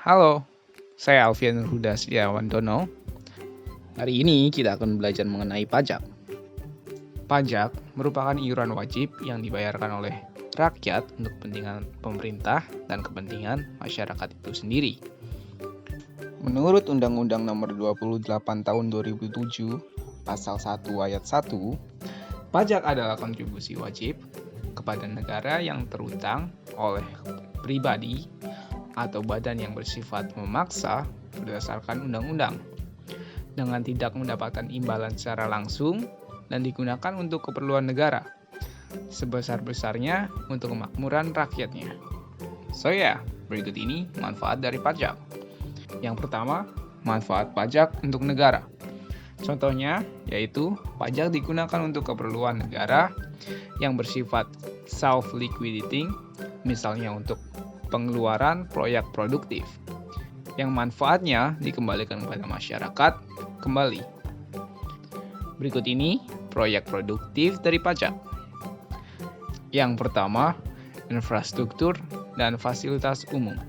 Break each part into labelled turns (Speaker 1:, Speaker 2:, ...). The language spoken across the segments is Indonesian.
Speaker 1: Halo, saya Alfian Huda Setiawandono. Hari ini kita akan belajar mengenai pajak. Pajak merupakan iuran wajib yang dibayarkan oleh rakyat untuk kepentingan pemerintah dan kepentingan masyarakat itu sendiri. Menurut Undang-Undang Nomor 28 Tahun 2007, Pasal 1 Ayat 1, pajak adalah kontribusi wajib kepada negara yang terutang oleh pribadi atau badan yang bersifat memaksa berdasarkan undang-undang dengan tidak mendapatkan imbalan secara langsung dan digunakan untuk keperluan negara sebesar-besarnya untuk kemakmuran rakyatnya. Berikut ini manfaat dari pajak. Yang pertama, manfaat pajak untuk negara. Contohnya yaitu pajak digunakan untuk keperluan negara yang bersifat self-liquidating, misalnya untuk pengeluaran proyek produktif, yang manfaatnya dikembalikan kepada masyarakat kembali. Berikut ini proyek produktif dari pajak. Yang pertama, infrastruktur dan fasilitas umum,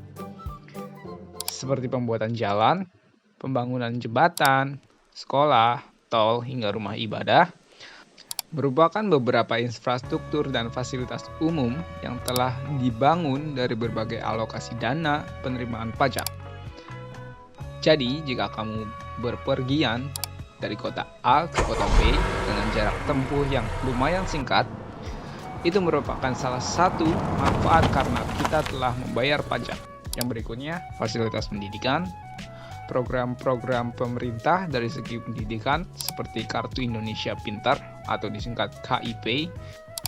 Speaker 1: seperti pembuatan jalan, pembangunan jembatan, sekolah, tol, hingga rumah ibadah, merupakan beberapa infrastruktur dan fasilitas umum yang telah dibangun dari berbagai alokasi dana penerimaan pajak. Jadi, jika kamu berpergian dari kota A ke kota B dengan jarak tempuh yang lumayan singkat, itu merupakan salah satu manfaat karena kita telah membayar pajak. Yang berikutnya, fasilitas pendidikan. Program-program pemerintah dari segi pendidikan seperti Kartu Indonesia Pintar atau disingkat KIP,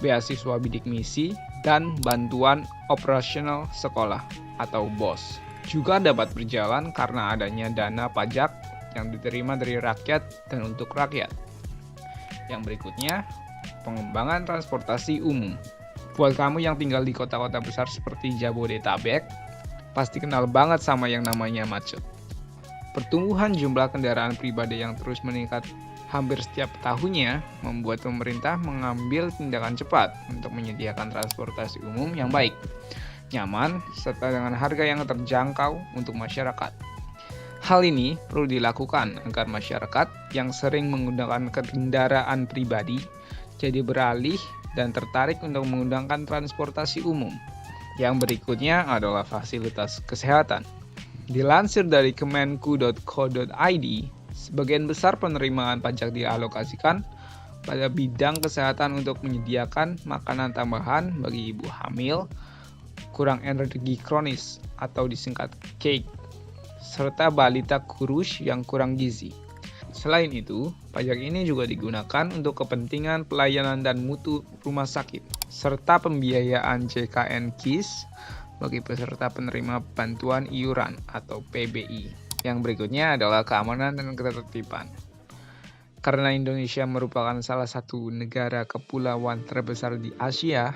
Speaker 1: beasiswa bidik misi, dan bantuan operasional sekolah atau BOS juga dapat berjalan karena adanya dana pajak yang diterima dari rakyat dan untuk rakyat. Yang berikutnya, pengembangan transportasi umum. Buat kamu yang tinggal di kota-kota besar seperti Jabodetabek, pasti kenal banget sama yang namanya macet. Pertumbuhan jumlah kendaraan pribadi yang terus meningkat hampir setiap tahunnya membuat pemerintah mengambil tindakan cepat untuk menyediakan transportasi umum yang baik, nyaman, serta dengan harga yang terjangkau untuk masyarakat. Hal ini perlu dilakukan agar masyarakat yang sering menggunakan kendaraan pribadi jadi beralih dan tertarik untuk menggunakan transportasi umum. Yang berikutnya adalah fasilitas kesehatan. Dilansir dari kemenku.co.id, sebagian besar penerimaan pajak dialokasikan pada bidang kesehatan untuk menyediakan makanan tambahan bagi ibu hamil, kurang energi kronis atau disingkat KEG, serta balita kurus yang kurang gizi. Selain itu, pajak ini juga digunakan untuk kepentingan pelayanan dan mutu rumah sakit, serta pembiayaan JKN KIS bagi peserta penerima bantuan iuran atau PBI. Yang berikutnya adalah keamanan dan ketertiban. Karena Indonesia merupakan salah satu negara kepulauan terbesar di Asia,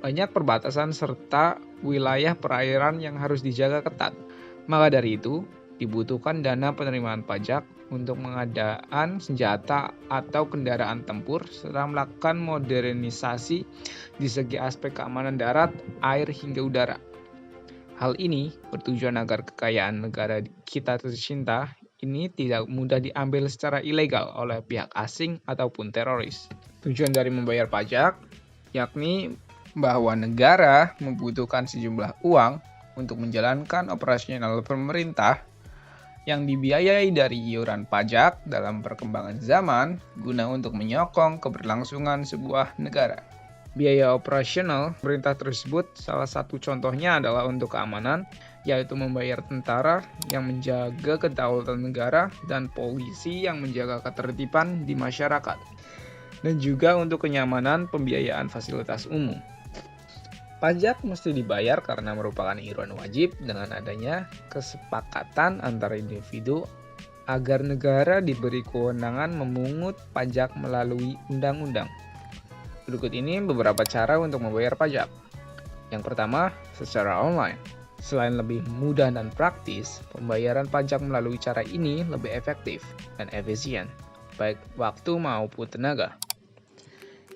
Speaker 1: banyak perbatasan serta wilayah perairan yang harus dijaga ketat. Maka dari itu, dibutuhkan dana penerimaan pajak untuk pengadaan senjata atau kendaraan tempur serta melakukan modernisasi di segi aspek keamanan darat, air, hingga udara. Hal ini bertujuan agar kekayaan negara kita tercinta ini tidak mudah diambil secara ilegal oleh pihak asing ataupun teroris. Tujuan dari membayar pajak yakni bahwa negara membutuhkan sejumlah uang untuk menjalankan operasional pemerintah yang dibiayai dari iuran pajak dalam perkembangan zaman guna untuk menyokong keberlangsungan sebuah negara. Biaya operasional pemerintah tersebut salah satu contohnya adalah untuk keamanan, yaitu membayar tentara yang menjaga kedaulatan negara dan polisi yang menjaga ketertiban di masyarakat, dan juga untuk kenyamanan pembiayaan fasilitas umum. Pajak mesti dibayar karena merupakan iuran wajib dengan adanya kesepakatan antara individu agar negara diberi kewenangan memungut pajak melalui undang-undang. Berikut ini beberapa cara untuk membayar pajak. Yang pertama, secara online. Selain lebih mudah dan praktis, pembayaran pajak melalui cara ini lebih efektif dan efisien, baik waktu maupun tenaga.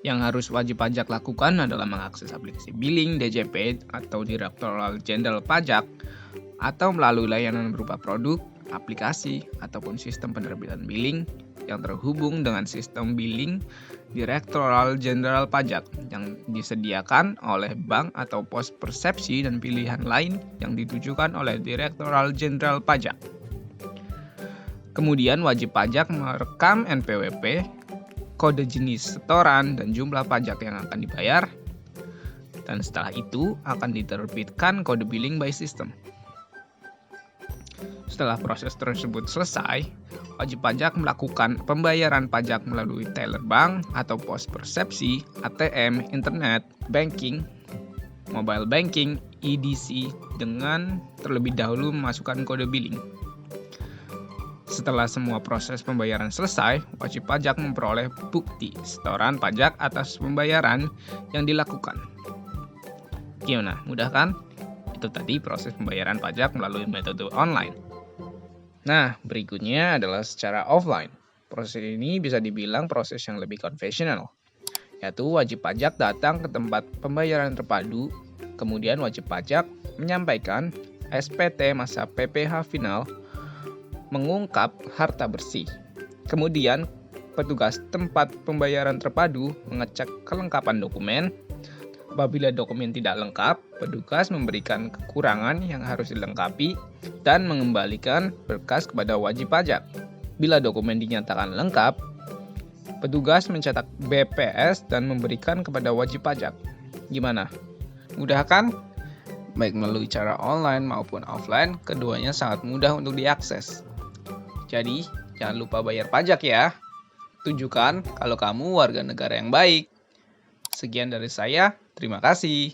Speaker 1: Yang harus wajib pajak lakukan adalah mengakses aplikasi billing DJP atau Direktorat Jenderal Pajak atau melalui layanan berupa produk, aplikasi, ataupun sistem penerbitan billing yang terhubung dengan sistem billing Direktorat Jenderal Pajak yang disediakan oleh bank atau pos persepsi dan pilihan lain yang ditujukan oleh Direktorat Jenderal Pajak. Kemudian wajib pajak merekam NPWP, kode jenis setoran, dan jumlah pajak yang akan dibayar. Dan setelah itu akan diterbitkan kode billing by system. Setelah proses tersebut selesai, wajib pajak melakukan pembayaran pajak melalui teller bank atau pos persepsi, ATM, internet, banking, mobile banking, EDC dengan terlebih dahulu memasukkan kode billing. Setelah semua proses pembayaran selesai, wajib pajak memperoleh bukti setoran pajak atas pembayaran yang dilakukan. Gimana? Mudah kan? Itu tadi proses pembayaran pajak melalui metode online. Nah, berikutnya adalah secara offline. Proses ini bisa dibilang proses yang lebih konvensional, yaitu wajib pajak datang ke tempat pembayaran terpadu, kemudian wajib pajak menyampaikan SPT masa PPh final, mengungkap harta bersih. Kemudian, petugas tempat pembayaran terpadu mengecek kelengkapan dokumen. Apabila dokumen tidak lengkap, petugas memberikan kekurangan yang harus dilengkapi dan mengembalikan berkas kepada wajib pajak. Bila dokumen dinyatakan lengkap, petugas mencetak BPS dan memberikan kepada wajib pajak. Gimana? Mudah kan? Baik melalui cara online maupun offline, keduanya sangat mudah untuk diakses. Jadi, jangan lupa bayar pajak ya. Tunjukkan kalau kamu warga negara yang baik. Sekian dari saya, terima kasih.